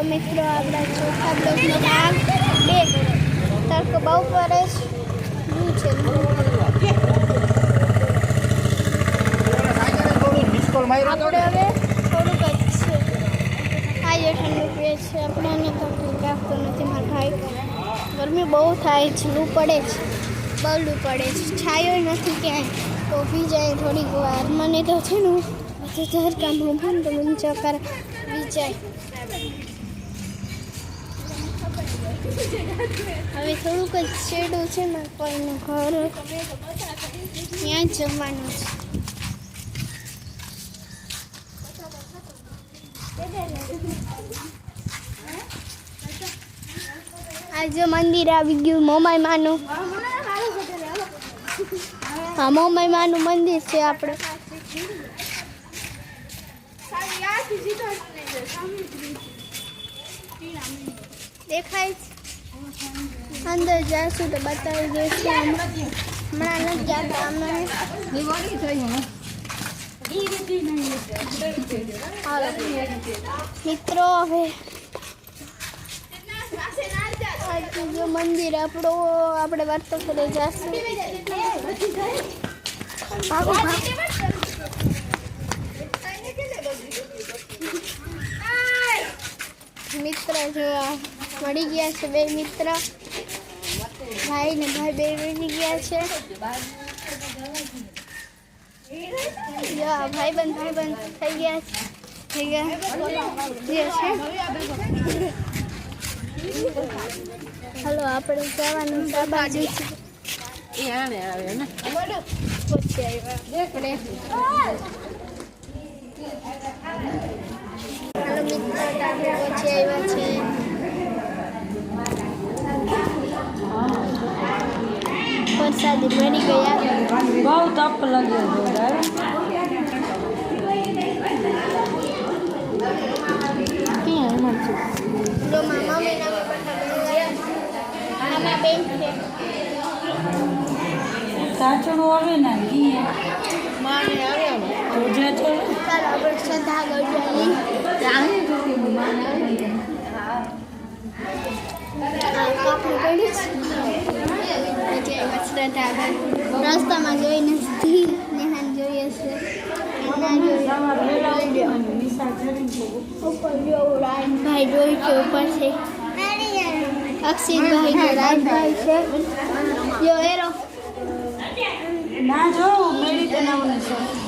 મિત્રો આપણા ચોથા બ્લોકનો ભાગ 2 તડકો બહુ પડે છે આપણે હવે થોડુંક જ છે આજે ઠંડુ પીએ છે આપણને તો લાગતો નથી મારા ભાઈ ગરમી બહુ થાય છે લૂ પડે છે બહુ લૂ પડે છે છાયો નથી ક્યાંય તો પી જાય થોડીક વાર મને તો છે ને બધું કામ હું પણ તો મને ચક્કર આવી જાય હવે થોડુંક જ છેડું છે ને કોઈનું ઘર ત્યાં જ જમવાનું છે આજે મંદિર આવી ગયું મોમાઈ માનું હા મોમાઈ માનું મંદિર છે આપણે દેખાય અંદર જઈશું તો બતાવી દઈશું હમણાં નથી જતા અમે મિત્રો હવે જો મંદિર આપણે વાર્તા કરી જશું મિત્ર જો મળી ગયા છે બે મિત્ર ભાઈ ને ભાઈ બે મળી ગયા છે ભાઈબંધ થઈ ગયા છે હલો આપણે જવાનું છે બાજુ હાલો મિત્રો આપણે પહોંચી આવ્યા છે વરસાદી મળી ગયા બહુ તપ લાગ્યો જો મામા મહિના બેન છે સાચું આવે ને માને આવે રોજા છે ચાલો આપણે શ્રદ્ધા ગઢવાની કાપડી પડી શ્રદ્ધા રસ્તામાં જોઈને નેહાન જોઈએ છે ભાઈ જોઈ છે ઉપર છે અક્ષિતભાઈ રાજભાઈ છે જો એરો ના જો મેળી બનાવવાનું છે